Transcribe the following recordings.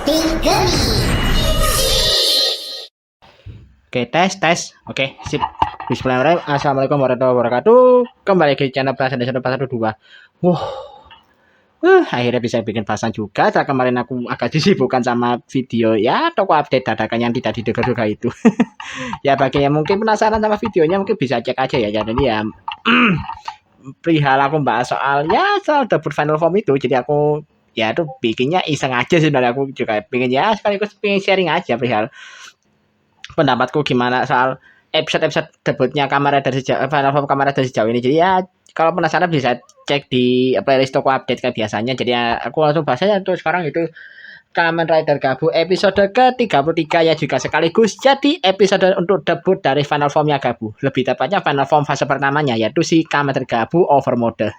Oke, tes. Oke, sip. Bismillahirrahmanirrahim. Assalamualaikum warahmatullahi wabarakatuh. Kembali ke channel Bahasan Desa 112. Akhirnya bisa bikin bahasan juga. Setelah kemarin aku agak disibukkan sama video ya toko update dadakan yang tidak diduga-duga itu. Ya bagi yang mungkin penasaran sama videonya mungkin bisa cek aja ya. Jadi ya perihal aku bahas soal debut Final Form itu. Jadi aku ya tuh bikinnya iseng aja sih, dari aku juga pengen ya sekaligus pengen sharing aja perihal pendapatku gimana soal episode debutnya Kamen Rider Final Form Kamen Rider sejauh ini. Jadi ya kalau penasaran bisa cek di playlist toko update kayak biasanya. Jadi ya aku langsung bahas aja tuh sekarang itu Kamen Rider Gabu episode ke-33 ya, juga sekaligus jadi episode untuk debut dari Final Form-nya Gabu. Lebih tepatnya Final Form fase pertamanya, yaitu si Kamen Rider Gabu Overmode.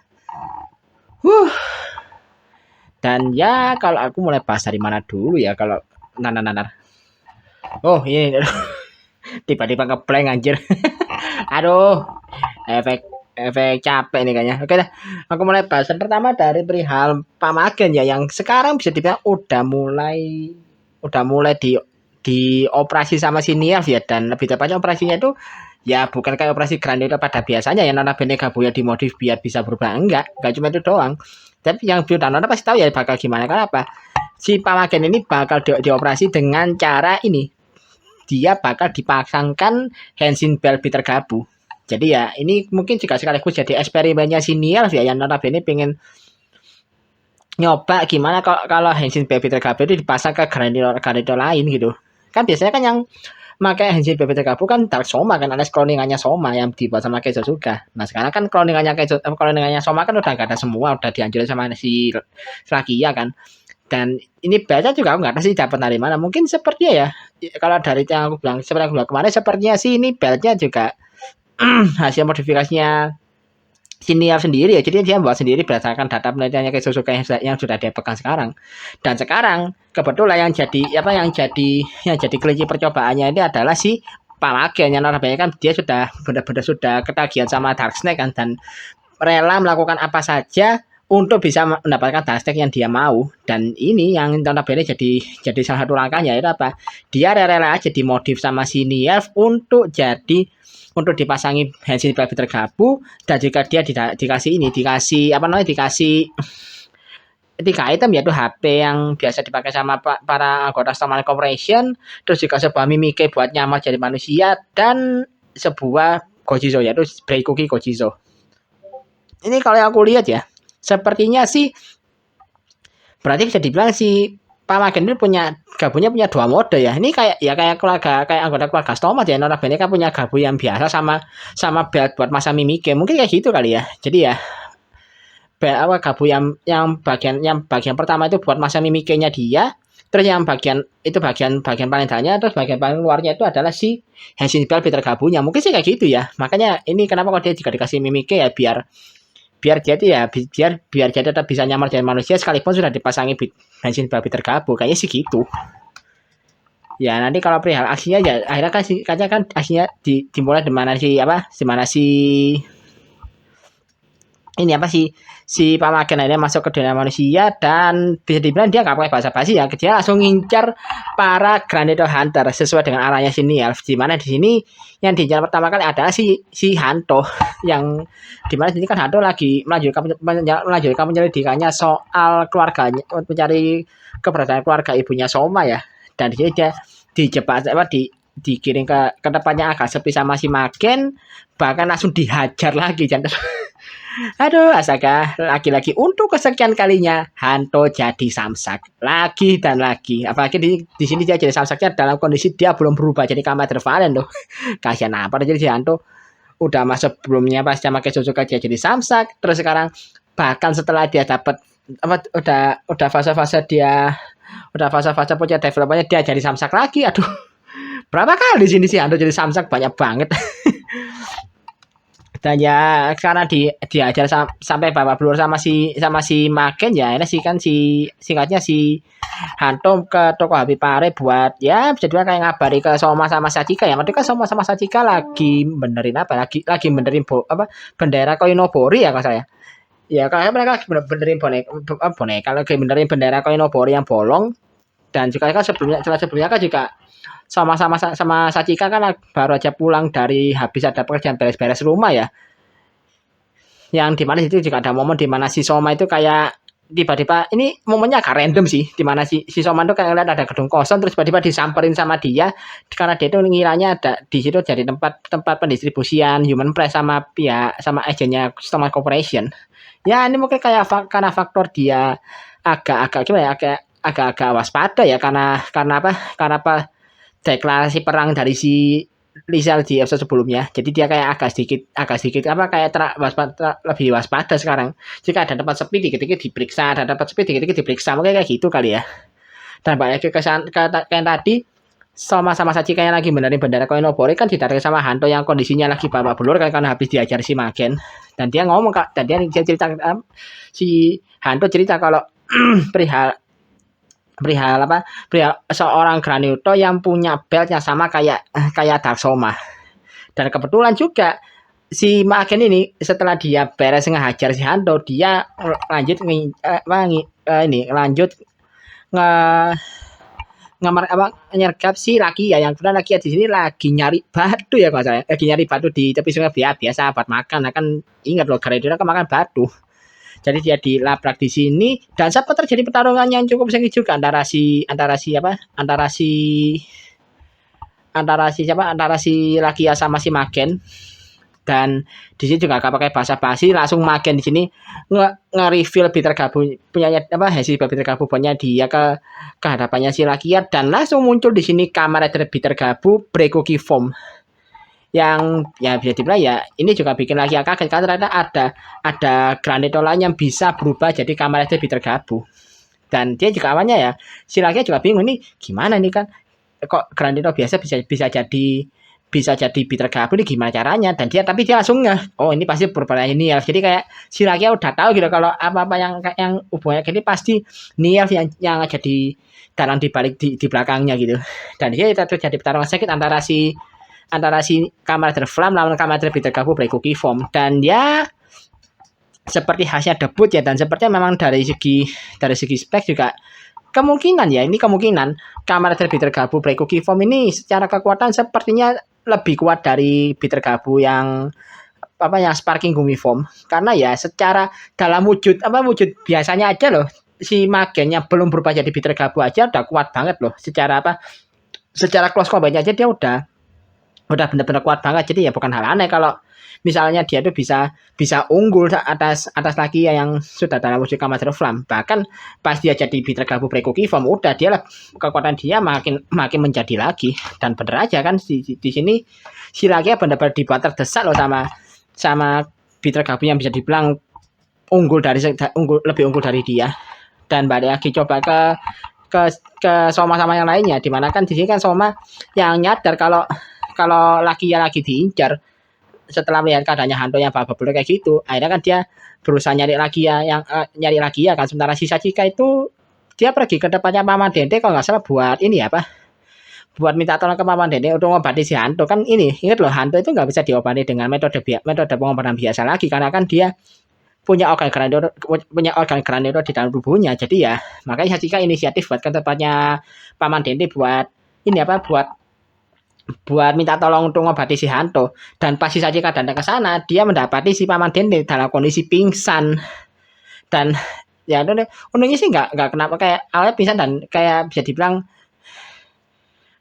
Dan ya kalau aku mulai bahas dari mana dulu ya, kalau nanar. Oh ini tiba-tiba ngeblank anjir. Aduh, efek capek nih kayaknya. Oke dah, aku mulai bahasan pertama dari perihal Pamagen ya, yang sekarang bisa dibilang udah mulai di operasi sama si Niaf ya, dan lebih tepatnya operasinya itu ya bukan kayak operasi Grandiosa pada biasanya ya, Nona Bene Gabu ya dimodif biar bisa berubah, enggak cuma itu doang. Tapi yang Bio dan Nona pasti tahu ya bakal gimana. Kenapa? Si Pamagen ini bakal dioperasi dengan cara ini. Dia bakal dipasangkan Henshin Bell Bitter Gabu. Jadi ya ini mungkin juga sekaligus jadi eksperimennya si Niel ya, yang notabene pengen nyoba gimana kalau Henshin Bell Bitter Gabu itu dipasang ke Grandiosa lain gitu. Kan biasanya kan yang pakai Henshin Bell Bitter Gabu kan Dark Soma kan, alias cloningannya Soma yang dibuat sama Keizo Suga. Nah sekarang kan cloningannya Soma kan udah gak ada semua, udah dihancurin sama si Rakia kan. Dan ini baca juga aku nggak tahu sih dapat dari mana. Mungkin sepertinya ya, kalau dari yang aku bilang seperti aku bilang kemarin, sepertinya sih ini beltnya juga hasil modifikasinya Shinya sendiri ya. Jadi dia buat sendiri berdasarkan data penelitiannya kayak Suzuka yang sudah dia pegang sekarang. Dan sekarang kebetulan yang jadi kelinci percobaannya ini adalah si Pamagen, yang notabene kan dia sudah benar-benar sudah ketagihan sama Dark Snake kan, dan rela melakukan apa saja untuk bisa mendapatkan Dark yang dia mau. Dan ini yang notabene jadi salah satu langkahnya itu apa? Dia rela aja dimodif sama si Nielf untuk dipasangi Henshin Bell Bitter Gabu, dan juga dia dikasih 3 item, yaitu HP yang biasa dipakai sama para anggota Starman Corporation, terus juga sebuah Mimike buat nyamar jadi manusia, dan sebuah Gojizo yaitu Breikuki Gojizo. Ini kalau yang aku lihat ya, sepertinya sih berarti bisa dibilang si Pamagen ini gabunya punya 2 mode ya. Ini kayak anggota keluarga Stomat ya. Notabene kan punya gabu yang biasa sama belt buat masa Mimike. Mungkin kayak gitu kali ya. Jadi ya gabu yang bagian pertama itu buat masa Mimike-nya dia. Terus yang bagian paling dalamnya, terus bagian paling luarnya itu adalah si Henshin Bell Bitter Gabunya. Mungkin sih kayak gitu ya. Makanya ini kenapa kalau dia juga dikasih Mimike ya, biar dia tetap bisa nyamar jadi manusia sekalipun sudah dipasangi Henshin Bell Bitter Gabu. Kayaknya sih gitu. Ya nanti kalau perihal aksinya ya akhirnya kan aksinya dimulai di mana si Pamagen akhirnya masuk ke dunia manusia, dan bisa dibilang dia nggak pakai basa-basi ya, dia langsung ngincar para Granito Hunter sesuai dengan arahnya si Nielf. Di mana di sini yang diincar pertama kali adalah si Hanto, yang dimana sini kan Hanto lagi melanjutkan penyelidikannya soal keluarganya, mencari keberadaan keluarga ibunya Soma ya. Dan di sini dia dikirim ke tempatnya agak sepi sama si Magen, bahkan langsung dihajar lagi. Aduh, astaga, lagi-lagi untuk kesekian kalinya Hanto jadi samsak lagi dan lagi. Apalagi di sini dia jadi samsaknya dalam kondisi dia belum berubah jadi Kamen Rider Valen tuh. Kasihan apa jadi si Hanto udah masa sebelumnya pas sama Suzuka dia jadi samsak, terus sekarang bahkan setelah dia dapat udah fase-fase punya developernya dia jadi samsak lagi. Aduh, berapa kali di sini sih Hanto jadi samsak, banyak banget. Dan ya karena diajar sampai babak belur sama si Magen ya, ini singkatnya si Hanto ke toko HP Pare buat ya bisa dibilang kayak ngabari ke Soma sama Sachika ya. Mereka Soma sama Sachika lagi benerin benerin bendera Koinobori ya kalau saya. Ya kayak mereka benerin boneka lagi benerin bendera Koinobori yang bolong. Dan juga kan sebelumnya kan juga sama Sachika kan baru aja pulang dari habis ada pekerjaan beres-beres rumah ya. Yang di mana itu juga ada momen di mana si Soma itu kayak tiba-tiba ini momennya agak random sih, di mana si Soma itu kayak lihat ada gedung kosong terus tiba-tiba disamperin sama dia karena dia itu ngiranya ada di situ jadi tempat pendistribusian human press sama pihak sama agennya Stoma Corporation. Ya ini mungkin kayak karena faktor dia agak-agak gimana ya, agak-agak waspada ya karena apa? Karena apa? Deklarasi perang dari si Rizal di episode sebelumnya. Jadi dia kayak agak sedikit apa kayak lebih waspada sekarang. Jika ada tempat sepi dikit-dikit diperiksa, ada tempat sepi dikit-dikit diperiksa. Mungkin kayak gitu kali ya. Dan banyak kayak tadi sama-sama saja kayak lagi benerin bendera Koinobori kan ditarik sama Hanto yang kondisinya lagi babak belur kan karena habis diajar si Magen. Dan dia ngomong Kak, dan dia cerita si Hanto cerita kalau perihal seorang Granuto yang punya beltnya sama kayak Dark Soma. Dan kebetulan juga si Magen ini setelah dia beres ngehajar si Hanto, dia lanjut lanjut nyergap si Lakia yang kebetulan Lakia di sini lagi nyari batu ya kalau saya lagi nyari batu di tepi sungai biasa buat makan. Nah, kan ingat loh Granuto kan makan batu. Jadi dia dilabrak di sini dan sempat terjadi pertarungan yang cukup sengit juga antara si Lakia sama si Magen. Dan di sini juga gak pakai bahasa basi, langsung Magen di sini nge-reveal Bitter Gabu punyanya hasil Bitter Gabu punya dia ke hadapannya si Lakia dan langsung muncul di sini kamera Bitter Gabu Brekuki Form. Yang ya bisa dibilang ya ini juga bikin lagi kaget karena ternyata ada Granitola yang bisa berubah jadi kamera Bitter Gabu. Dan dia juga awalnya ya si laki juga bingung ini gimana nih kan kok Granitola biasa bisa jadi Bitter Gabu ini gimana caranya, dan tapi dia langsung oh ini pasti perubahan Nielf. Jadi kayak si laki udah tahu gitu kalau apa-apa yang hubungannya ini pasti Nielf yang jadi dalam dibalik di belakangnya gitu. Dan dia terjadi pertarungan sakit antara si Kamar Flam lawan Kamar Bitter Gabu Brekuki Form. Dan ya seperti khasnya debut ya, dan sepertinya memang dari segi spek juga kemungkinan Kamar Bitter Gabu Brekuki Form ini secara kekuatan sepertinya lebih kuat dari Bitter Gabu yang Sparking Gumi Form, karena ya secara dalam wujud biasanya aja loh si Magennya belum berubah jadi Bitter Gabu aja udah kuat banget loh, secara close combatnya aja dia udah benar-benar kuat banget. Jadi ya bukan hal aneh kalau misalnya dia tuh bisa unggul atas lagi yang sudah dalam wujud Kamar Flam. Bahkan pas dia jadi Bitter Gabu Brekuki Form udah dia kekuatan dia makin menjadi lagi. Dan bener aja kan di sini si lagi benar-benar dibuat terdesak loh sama Bitter Gabu yang bisa dibilang lebih unggul dari dia. Dan balik lagi coba ke Soma sama yang lainnya, dimana kan di sini kan Soma yang nyadar kalau Lakia lagi diincar setelah melihat keadaannya Hanto yang babak belur kayak gitu. Akhirnya kan dia berusaha nyari Lakia kan, sementara si Sachika itu dia pergi ke depannya Paman Dende kalau nggak salah buat minta tolong ke Paman Dende untuk ngobati si Hanto. Kan ini ingat loh, Hanto itu nggak bisa diobati dengan metode pengobatan biasa lagi karena kan dia punya organ granito di dalam tubuhnya. Jadi ya makanya Sachika inisiatif buat ke tempatnya Paman Dende buat minta tolong untuk ngobati si Hanto. Dan pas si Sachika datang ke sana, dia mendapati si Paman Dende dalam kondisi pingsan. Dan ya untungnya sih nggak kenapa, kayak awalnya pingsan dan kayak bisa dibilang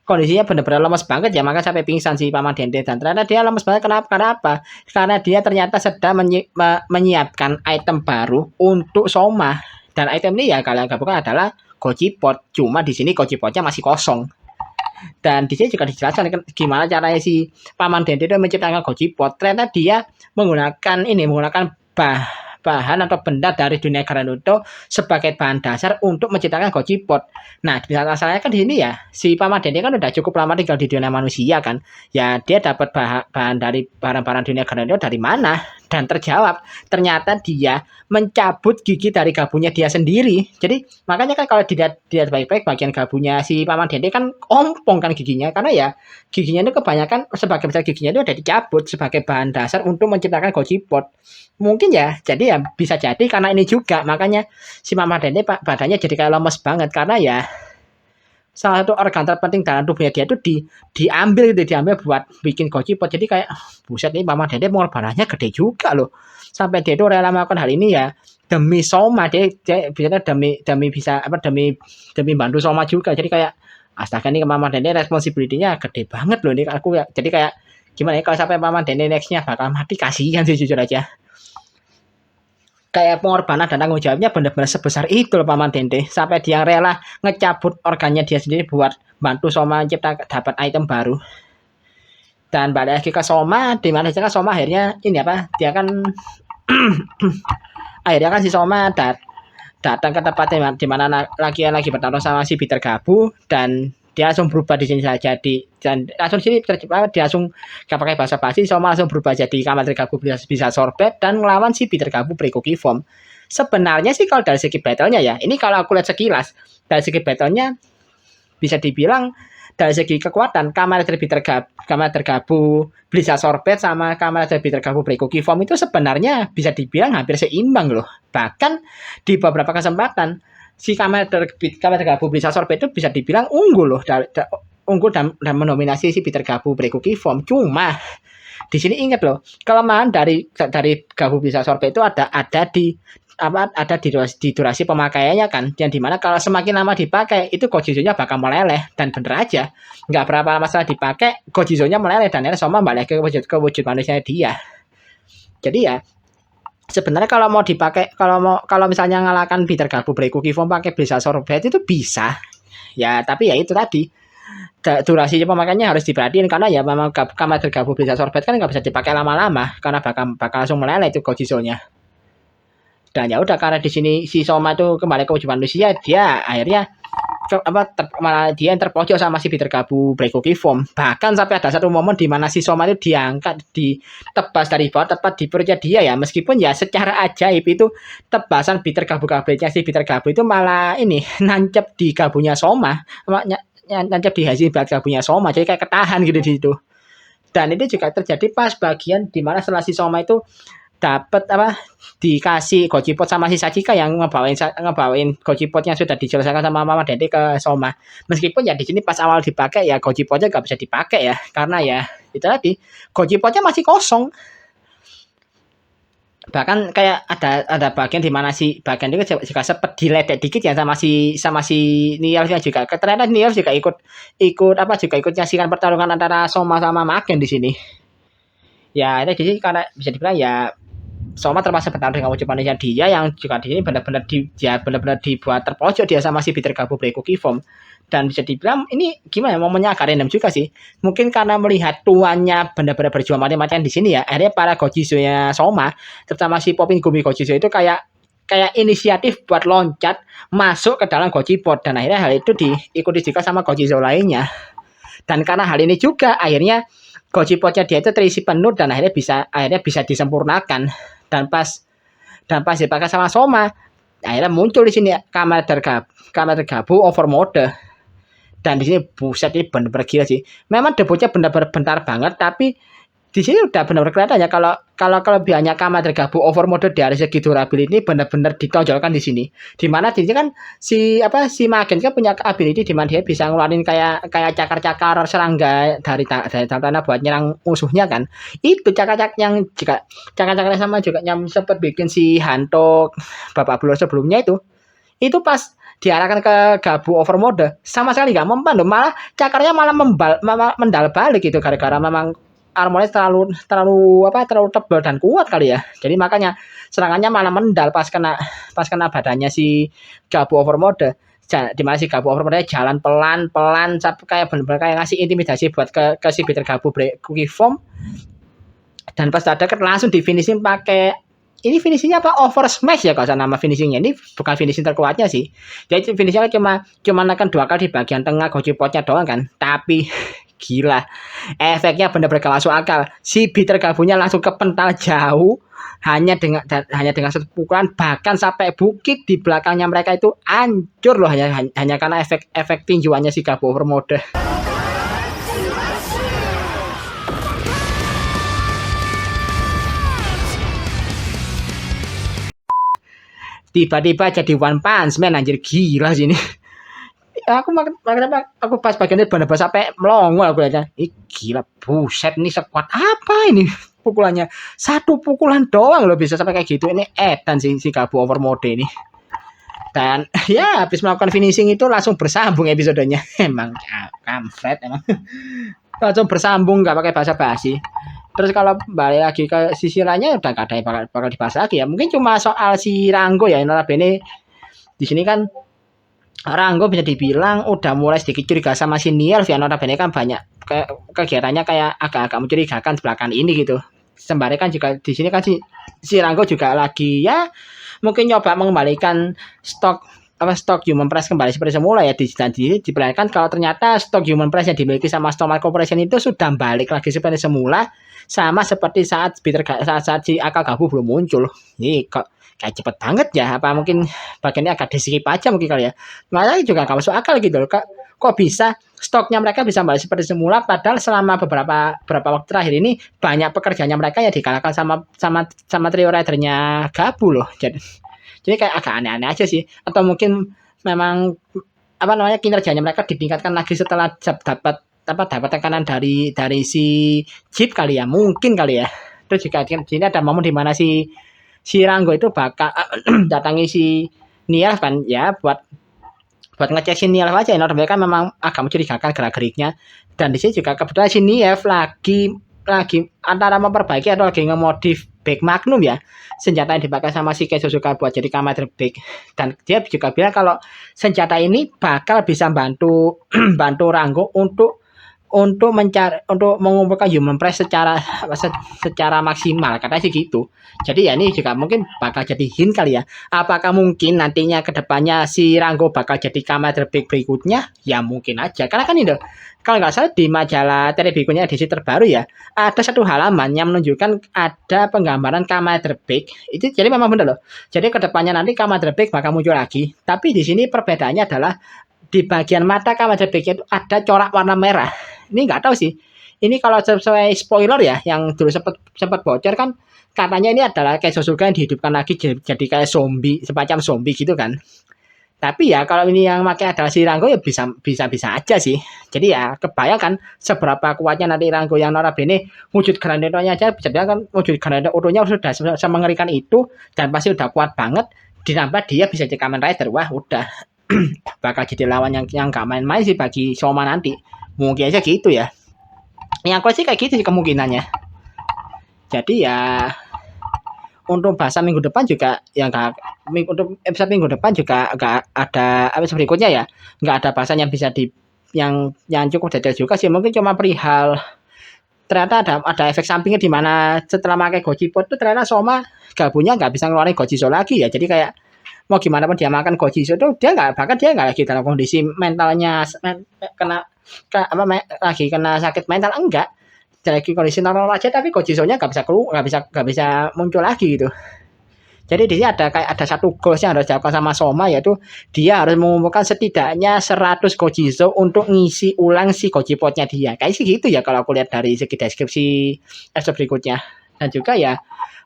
kondisinya benar-benar lemas banget ya, maka sampai pingsan si Paman Dende. Dan ternyata dia lemas banget kenapa? Karena dia ternyata sedang menyiapkan item baru untuk Soma. Dan item ini ya kalian gabungkan adalah Goji Pot. Cuma di sini Goji Potnya masih kosong. Dan di sini juga dijelaskan gimana caranya si Paman Dende itu menciptakan Goji Pot. Ternyata dia menggunakan bahan atau benda dari dunia Granuto sebagai bahan dasar untuk menciptakan Goji Pot. Nah, masalahnya kan di sini ya si Paman Dende kan udah cukup lama tinggal di dunia manusia kan. Ya dia dapat bahan dari barang-barang dunia Granuto dari mana? Dan terjawab, ternyata dia mencabut gigi dari gabunya dia sendiri. Jadi makanya kan kalau dilihat baik-baik bagian gabunya si Paman Dende kan ompong kan giginya, karena ya giginya itu kebanyakan sebagai besar giginya itu udah dicabut sebagai bahan dasar untuk menciptakan Goji Pot. Mungkin ya, jadi ya bisa jadi karena ini juga makanya si Paman Dende badannya jadi kayak lemes banget, karena ya salah satu organ terpenting dalam tubuhnya dia itu diambil gitu, diambil buat bikin gojipot. Jadi kayak buset nih Mama Dede pengorbanannya gede juga loh. Sampai dia itu rela melakukan hal ini ya demi Soma, dia biasanya demi bisa apa demi bantu Soma juga. Jadi kayak astaga nih Mama Dede responsibility-nya gede banget loh nih aku ya. Jadi kayak gimana ya kalau sampai Mama Dede next-nya bakal mati, kasihan sih jujur aja. Kayak pengorbanan dan tanggung jawabnya benar-benar sebesar itu loh Paman Dende, sampai dia rela ngecabut organnya dia sendiri buat bantu Soma cipta dapat item baru. Dan balik lagi ke Soma, di mana kan Soma akhirnya ini apa, dia kan akhirnya kan si Soma datang ke tempat di mana lagi bertarung sama si Peter Gabu, dan dia langsung berubah di sini saja dan langsung sini dia langsung gak pakai bahasa basi, Soma langsung berubah jadi Kamen Rider Gabu bisa sorbet dan melawan si Peter Gabu Pre-Cookie Form. Sebenarnya sih kalau dari segi battlenya ya, ini kalau aku lihat sekilas dari segi battlenya bisa dibilang dari segi kekuatan Kamen Rider Gabu bisa sorbet sama Kamen Rider Gabu Pre-Cookie Form itu sebenarnya bisa dibilang hampir seimbang loh. Bahkan di beberapa kesempatan si Kamen Rider Gabu bisa sorbet itu bisa dibilang unggul loh, unggul dan mendominasi si Peter Gabu Pre-Cookie Form. Cuma di sini ingat loh, kelemahan dari Gabu bisa sorbet itu ada di durasi pemakaiannya kan, yang dimana kalau semakin lama dipakai itu Gojizo-nya bakal meleleh, dan bener aja nggak berapa lama setelah dipakai Gojizo-nya meleleh dan akhirnya Soma balik ke wujud manusia dia. Jadi ya sebenarnya kalau mau dipakai, kalau misalnya ngalahkan Peter Gabu Pre-Cookie Form pakai bisa sorbet itu bisa ya, tapi ya itu tadi durasi pemakaiannya harus diperhatiin, karena ya memang Kamen Rider Gabu bisa sorbet kan nggak bisa dipakai lama-lama karena bakal langsung meleleh itu Gojizo-nya. Dan ya udah, karena di sini si Soma itu kembali ke wujud manusia, dia akhirnya malah dia yang terpojok sama si Peter Gabu Pre-Cookie Form. Bahkan sampai ada satu momen di mana si Soma itu diangkat, ditebas dari bawah tepat di perutnya dia ya, meskipun ya secara ajaib itu tebasan Peter Gabu-nya si Peter Gabu itu malah ini nancep di gabunya Soma, nancep di hasil berat gabunya Soma, jadi kayak ketahan gitu di situ. Dan itu juga terjadi pas bagian di mana setelah si Soma itu dapat dikasih Gojipot sama si Sajika yang ngebawain Gojipot yang sudah diselesaikan sama Mama Dede ke Soma. Meskipun ya di sini pas awal dipakai ya Gojipotnya nggak bisa dipakai ya, karena ya itu tadi Gojipotnya masih kosong. Bahkan kayak ada bagian di mana si bagian itu juga sempat diledek dikit ya sama si Niels juga. Ternyata Niels juga ikut nyaksikan pertarungan antara Soma sama Magen di sini. Ya itu jadi karena bisa dibilang ya Soma termasuk bertarung dengan wujud manusia dia yang juga di sini benar-benar dibuat terpojok dia sama si Peter Gabu Pre-Cookie Form. Dan bisa dibilang ini gimana momennya agak random juga sih. Mungkin karena melihat tuannya benar-benar berjuang mati-matian di sini ya, akhirnya para Gojizo-nya Soma, terutama si Popin Gumi Gojizo itu kayak inisiatif buat loncat masuk ke dalam Gojipot, dan akhirnya hal itu diikuti juga sama Gojizo lainnya. Dan karena hal ini juga akhirnya Gojipotnya dia itu terisi penuh dan akhirnya bisa disempurnakan. Dan pas dipakai sama Soma, akhirnya muncul di sini Kamen Rider Gabu Overmode. Dan di sini buset ini benar-benar gila sih. Memang debutnya benar-benar bentar banget, tapi di sini udah benar-benar kelihatan ya kalau kelebihannya Kamen Rider Gabu Overmode dari segi durability ini benar-benar ditonjolkan di sini. Dimana di sini kan si Magen kan punya ability di mana dia bisa ngeluarin kayak cakar-cakar serangga dari tanah buat nyerang musuhnya kan. Itu cakar-cakarnya sama juga yang sempat bikin si Hanto Bapak Blur sebelumnya itu pas diarahkan ke Gabu Overmode sama sekali gak mempan loh, malah cakarnya malah mendal balik gitu, gara-gara memang armornya terlalu tebal dan kuat kali ya. Jadi makanya serangannya malah mendal pas kena badannya si Gabu Overmode. Di mana si Gabu Overmode jalan pelan-pelan kayak benar-benar kayak ngasih intimidasi buat ke si Peter Gabu Pre-Cookie Form. Dan pas ada langsung di finishing pakai ini finishingnya over smash ya kalau nama finishingnya. Ini bukan finishing terkuatnya sih. Jadi finishingnya cuma nakan 2 kali di bagian tengah Gojipotnya doang kan. Tapi gila, efeknya benar-benar gak masuk akal. Si Peter Gabunya langsung kepental jauh hanya dengan satu pukulan, bahkan sampai bukit di belakangnya mereka itu hancur loh hanya karena efek tinjuannya si Gabu Overmode. Tiba-tiba jadi One Punch Man, anjir gila sih ini. aku pas bagian itu bener-bener sampai melongo aku lihatnya. Ih gila buset nih sekuat apa ini pukulannya. Satu pukulan doang loh bisa sampai kayak gitu. Ini edan si Gabu Overmode ini. Dan ya habis melakukan finishing itu langsung bersambung episodenya. Emang kampret emang. Langsung bersambung nggak pakai basa-basi. Terus kalau balik lagi ke sisi lainnya udah gak ada yang bakal dibahas lagi ya. Mungkin cuma soal si Ranggo ya. Notabene di sini kan Ranggo bisa dibilang udah mulai sedikit curiga sama si Niel ya. Notabene kan banyak kegiatannya kayak agak-agak mencurigakan belakang ini gitu. Sembari kan juga di sini kan si Ranggo juga lagi ya mungkin nyoba mengembalikan stok Human Press kembali seperti semula ya diperlihatkan kalau ternyata stok Human Press yang dimiliki sama Stormlight Corporation itu sudah balik lagi seperti semula sama seperti saat si Akal Gabu belum muncul. Ini kok kayak cepet banget ya, apa mungkin bagiannya agak di-skip aja mungkin kali ya. Makanya juga gak masuk akal gitu loh. Kok bisa stoknya mereka bisa balik seperti semula padahal selama beberapa waktu terakhir ini banyak pekerjaannya mereka ya dikalahkan sama trio ridernya Gabu loh. Jadi kayak agak aneh-aneh aja sih. Atau mungkin memang kinerjanya mereka ditingkatkan lagi setelah dapat tekanan dari si Jeep kali ya, mungkin kali ya. Terus juga di sini ada momen di mana si Ranggo itu bakal datangi si Niel kan ya buat ngecek si Niel aja. Mereka memang agak mencurigakan gerak-geriknya. Dan di sini juga kebetulan si Niel lagi antara memperbaiki atau lagi ngemodif Big Magnum ya, senjata yang dipakai sama si Keizosuke buat jadi Commander Big. Dan dia juga bilang kalau senjata ini bakal bisa bantu Ranggo untuk mengumpulkan Human Press secara maksimal, katanya sih gitu. Jadi ya ini juga mungkin bakal jadi hint kali ya. Apakah mungkin nantinya kedepannya si Ranggo bakal jadi Commander Big berikutnya? Ya mungkin aja. Karena kan ini kalau nggak salah di majalah Teribikunya edisi terbaru ya, ada satu halaman yang menunjukkan ada penggambaran Commander Big. Itu jadi memang benar loh. Jadi kedepannya nanti Commander Big bakal muncul lagi. Tapi di sini perbedaannya adalah di bagian mata Commander Big itu ada corak warna merah. Ini nggak tahu sih. Ini kalau sesuai spoiler ya, yang dulu sempat bocor kan, katanya ini adalah Keizosuke yang dihidupkan lagi jadi kayak zombie, semacam zombie gitu kan. Tapi ya kalau ini yang pakai adalah si Ranggo ya bisa aja sih. Jadi ya kebayangkan seberapa kuatnya nanti Ranggo yang notabene wujud Granito-nya aja bisa kan wujud Granito utuhnya sudah mengerikan itu dan pasti udah kuat banget. Ditambah dia bisa jadi Kamen Rider, wah udah bakal jadi lawan yang gak main-main sih bagi Soma nanti. Mungkin aja gitu ya. Yang aku sih kayak gitu sih kemungkinannya. Jadi ya untuk bahasa minggu depan juga untuk episode minggu depan juga nggak ada episode berikutnya ya nggak ada bahasan yang bisa yang cukup detail juga sih, mungkin cuma perihal ternyata ada efek sampingnya di mana setelah pakai Gojipot itu ternyata Soma Gabunya nggak bisa ngeluarin Gojiso lagi ya. Jadi kayak mau gimana pun dia makan Gojiso itu dia nggak lagi dalam kondisi mentalnya lagi kena sakit mental, enggak, lagi kondisi normal aja tapi Gojiso-nya nggak bisa muncul lagi gitu. Jadi di sini ada satu goals yang harus dilakukan sama Soma, yaitu dia harus mengumpulkan setidaknya 100 Gojiso untuk ngisi ulang si Gojipotnya dia. Kayak sih gitu ya kalau aku lihat dari segi deskripsi episode berikutnya. Dan juga ya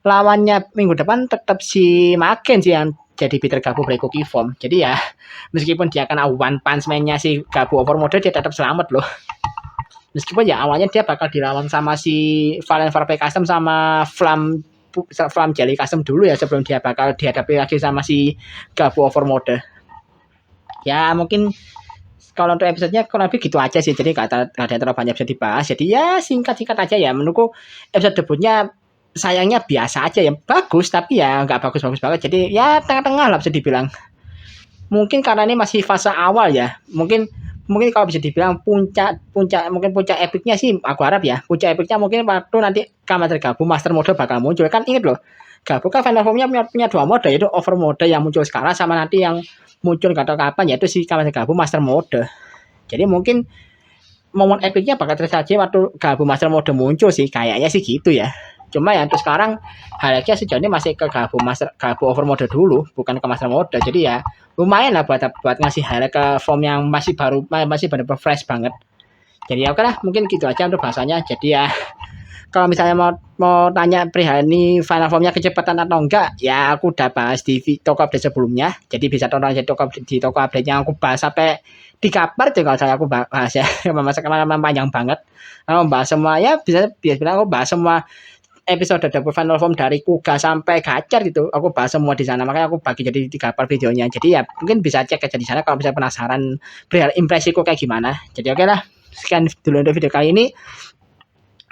lawannya minggu depan tetap si Maken sih yang jadi Peter Gabu Breakoki Form. Jadi ya meskipun dia kena One Punch Man-nya si Gabu Overmode, dia tetap selamat loh. Meskipun ya awalnya dia bakal dilawan sama si Valen Farpe Custom sama Flam Jelly Custom dulu ya sebelum dia bakal dihadapi lagi sama si Gabu Overmode. Ya mungkin kalau untuk episodenya kurang lebih gitu aja sih. Jadi gak ada terlalu banyak bisa dibahas. Jadi ya singkat aja ya. Menurutku episode debutnya sayangnya biasa aja ya. Bagus tapi ya gak bagus-bagus banget. Jadi ya tengah-tengah lah bisa dibilang. Mungkin karena ini masih fase awal ya. Mungkin kalau bisa dibilang puncak epicnya sih aku harap ya. Puncak epicnya mungkin waktu nanti Kamen Gabu Master Mode bakal muncul. Kan inget loh, Gabu kan final formnya punya 2 mode, yaitu Over Mode yang muncul sekarang sama nanti yang muncul gak tahu kapan, yaitu si Kamen Gabu Master Mode. Jadi mungkin momen epicnya bakal tersaji waktu Gabu Master Mode muncul sih, kayaknya sih gitu ya. Cuma ya untuk sekarang highlightnya sejauh ini masih ke Gabu Over Mode dulu, bukan ke Master Mode. Jadi ya lumayan lah buat ngasih highlight ke form yang masih benar-benar fresh banget. Jadi ya oke lah, mungkin gitu aja untuk bahasanya. Jadi ya kalau misalnya mau tanya perihal ini final formnya kecepatan atau enggak, ya aku udah bahas di toko update sebelumnya. Jadi bisa tonton aja di toko update yang aku bahas sampai di kabar tuh kalau saya aku bahas ya. Memang panjang banget. Kalau bahas semua ya bilang aku bahas semua episode double final form dari Kuga sampai Gacor gitu. Aku bahas semua di sana. Makanya aku bagi jadi 3 part videonya. Jadi ya mungkin bisa cek aja di sana kalau bisa penasaran perihal impresiku kayak gimana. Jadi oke lah. Sekian dulu untuk video kali ini.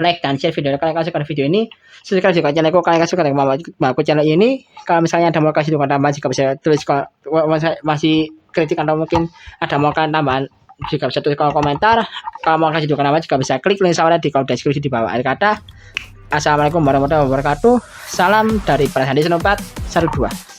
Like dan share video kalian kasih video ini, subscribe juga channelku kalian kasih aku channel ini. Kalau misalnya ada mau kasih dukungan tambahan, jika bisa tulis masih kritik atau mungkin ada mau kalian tambahan, jika bisa tulis kolom komentar. Kalau mau kasih dukungan tambahan, jika bisa klik link sama di kolom deskripsi di bawah. Akhir kata, assalamualaikum warahmatullahi wabarakatuh. Salam dari Para Sandi Senopati 12.